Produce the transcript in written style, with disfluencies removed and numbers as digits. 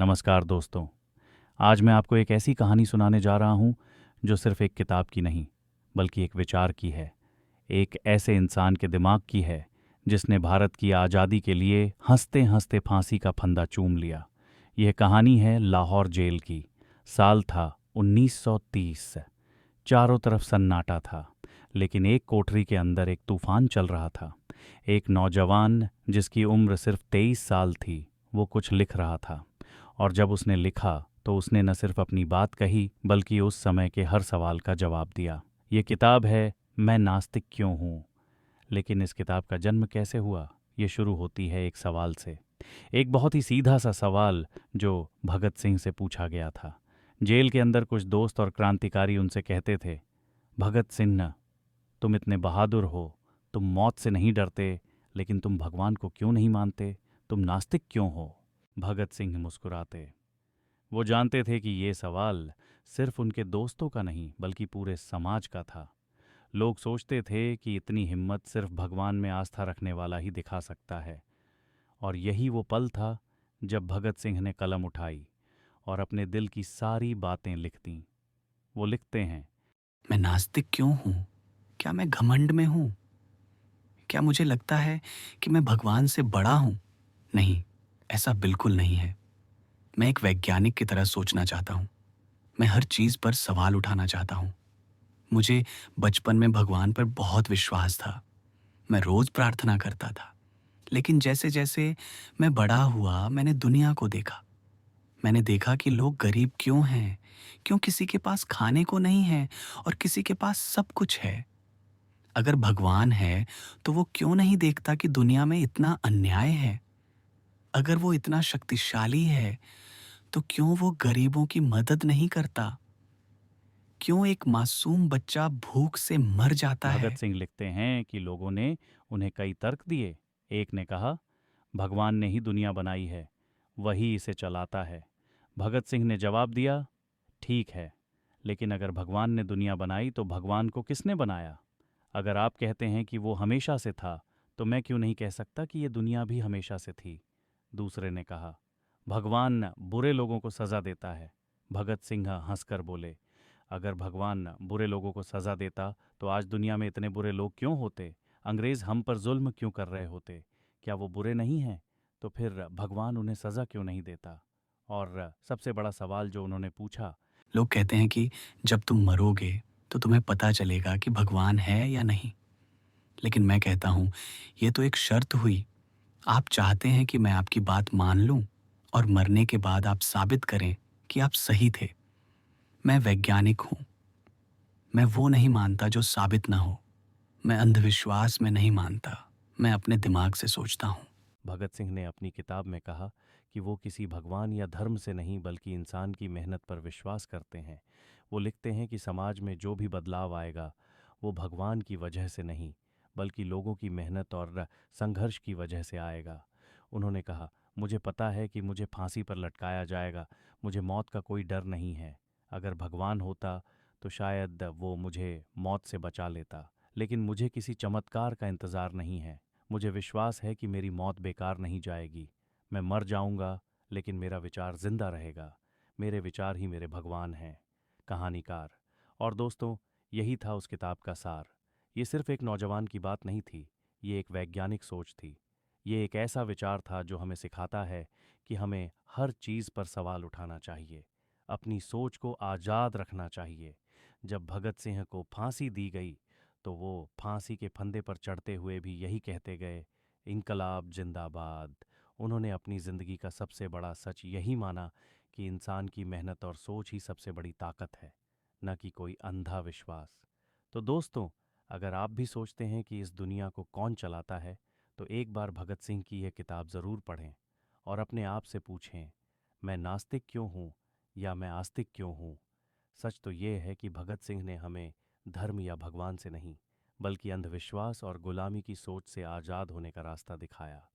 नमस्कार दोस्तों। आज मैं आपको एक ऐसी कहानी सुनाने जा रहा हूँ जो सिर्फ एक किताब की नहीं, बल्कि एक विचार की है। एक ऐसे इंसान के दिमाग की है जिसने भारत की आज़ादी के लिए हंसते हंसते फांसी का फंदा चूम लिया। यह कहानी है लाहौर जेल की। साल था 1930। चारों तरफ सन्नाटा था, लेकिन एक कोठरी के अंदर एक तूफान चल रहा था। एक नौजवान जिसकी उम्र सिर्फ 23 साल थी, वो कुछ लिख रहा था। और जब उसने लिखा तो उसने न सिर्फ अपनी बात कही, बल्कि उस समय के हर सवाल का जवाब दिया। ये किताब है मैं नास्तिक क्यों हूँ। लेकिन इस किताब का जन्म कैसे हुआ? ये शुरू होती है एक सवाल से। एक बहुत ही सीधा सा सवाल जो भगत सिंह से पूछा गया था। जेल के अंदर कुछ दोस्त और क्रांतिकारी उनसे कहते थे, भगत सिंह, तुम इतने बहादुर हो, तुम मौत से नहीं डरते, लेकिन तुम भगवान को क्यों नहीं मानते? तुम नास्तिक क्यों हो? भगत सिंह मुस्कुराते। वो जानते थे कि ये सवाल सिर्फ उनके दोस्तों का नहीं, बल्कि पूरे समाज का था। लोग सोचते थे कि इतनी हिम्मत सिर्फ भगवान में आस्था रखने वाला ही दिखा सकता है। और यही वो पल था जब भगत सिंह ने कलम उठाई और अपने दिल की सारी बातें लिख दीं। वो लिखते हैं, मैं नास्तिक क्यों हूँ? क्या मैं घमंड में हूँ? क्या मुझे लगता है कि मैं भगवान से बड़ा हूँ? नहीं, ऐसा बिल्कुल नहीं है। मैं एक वैज्ञानिक की तरह सोचना चाहता हूँ। मैं हर चीज़ पर सवाल उठाना चाहता हूँ। मुझे बचपन में भगवान पर बहुत विश्वास था। मैं रोज़ प्रार्थना करता था। लेकिन जैसे-जैसे मैं बड़ा हुआ, मैंने दुनिया को देखा। मैंने देखा कि लोग गरीब क्यों हैं? क्यों किसी के पास खाने को नहीं है और किसी के पास सब कुछ है? अगर भगवान है तो वो क्यों नहीं देखता कि दुनिया में इतना अन्याय है? अगर वो इतना शक्तिशाली है तो क्यों वो गरीबों की मदद नहीं करता? क्यों एक मासूम बच्चा भूख से मर जाता भगत है? सिंह लिखते हैं कि लोगों ने उन्हें कई तर्क दिए। एक ने कहा, भगवान ने ही दुनिया बनाई है, वही इसे चलाता है। भगत सिंह ने जवाब दिया, ठीक है, लेकिन अगर भगवान ने दुनिया बनाई तो भगवान को किसने बनाया? अगर आप कहते हैं कि वो हमेशा से था, तो मैं क्यों नहीं कह सकता कि ये दुनिया भी हमेशा से थी? दूसरे ने कहा, भगवान बुरे लोगों को सजा देता है। भगत सिंह हंसकर बोले, अगर भगवान बुरे लोगों को सजा देता तो आज दुनिया में इतने बुरे लोग क्यों होते? अंग्रेज हम पर जुल्म क्यों कर रहे होते? क्या वो बुरे नहीं हैं? तो फिर भगवान उन्हें सजा क्यों नहीं देता? और सबसे बड़ा सवाल जो उन्होंने पूछा, लोग कहते हैं कि जब तुम मरोगे तो तुम्हें पता चलेगा कि भगवान है या नहीं। लेकिन मैं कहता हूँ, ये तो एक शर्त हुई। आप चाहते हैं कि मैं आपकी बात मान लूं और मरने के बाद आप साबित करें कि आप सही थे। मैं वैज्ञानिक हूँ। मैं वो नहीं मानता जो साबित ना हो। मैं अंधविश्वास में नहीं मानता। मैं अपने दिमाग से सोचता हूँ। भगत सिंह ने अपनी किताब में कहा कि वो किसी भगवान या धर्म से नहीं, बल्कि इंसान की मेहनत पर विश्वास करते हैं। वो लिखते हैं कि समाज में जो भी बदलाव आएगा वो भगवान की वजह से नहीं, बल्कि लोगों की मेहनत और संघर्ष की वजह से आएगा। उन्होंने कहा, मुझे पता है कि मुझे फांसी पर लटकाया जाएगा, मुझे मौत का कोई डर नहीं है। अगर भगवान होता तो शायद वो मुझे मौत से बचा लेता, लेकिन मुझे किसी चमत्कार का इंतज़ार नहीं है। मुझे विश्वास है कि मेरी मौत बेकार नहीं जाएगी। मैं मर जाऊंगा, लेकिन मेरा विचार जिंदा रहेगा। मेरे विचार ही मेरे भगवान हैं। कहानीकार। और दोस्तों, यही था उस किताब का सार। ये सिर्फ एक नौजवान की बात नहीं थी, ये एक वैज्ञानिक सोच थी। ये एक ऐसा विचार था जो हमें सिखाता है कि हमें हर चीज़ पर सवाल उठाना चाहिए, अपनी सोच को आज़ाद रखना चाहिए। जब भगत सिंह को फांसी दी गई तो वो फांसी के फंदे पर चढ़ते हुए भी यही कहते गए, इनकलाब जिंदाबाद। उन्होंने अपनी ज़िंदगी का सबसे बड़ा सच यही माना कि इंसान की मेहनत और सोच ही सबसे बड़ी ताकत है, न कि कोई अंधा विश्वास। तो दोस्तों, अगर आप भी सोचते हैं कि इस दुनिया को कौन चलाता है, तो एक बार भगत सिंह की यह किताब ज़रूर पढ़ें और अपने आप से पूछें, मैं नास्तिक क्यों हूँ या मैं आस्तिक क्यों हूँ? सच तो ये है कि भगत सिंह ने हमें धर्म या भगवान से नहीं, बल्कि अंधविश्वास और गुलामी की सोच से आज़ाद होने का रास्ता दिखाया।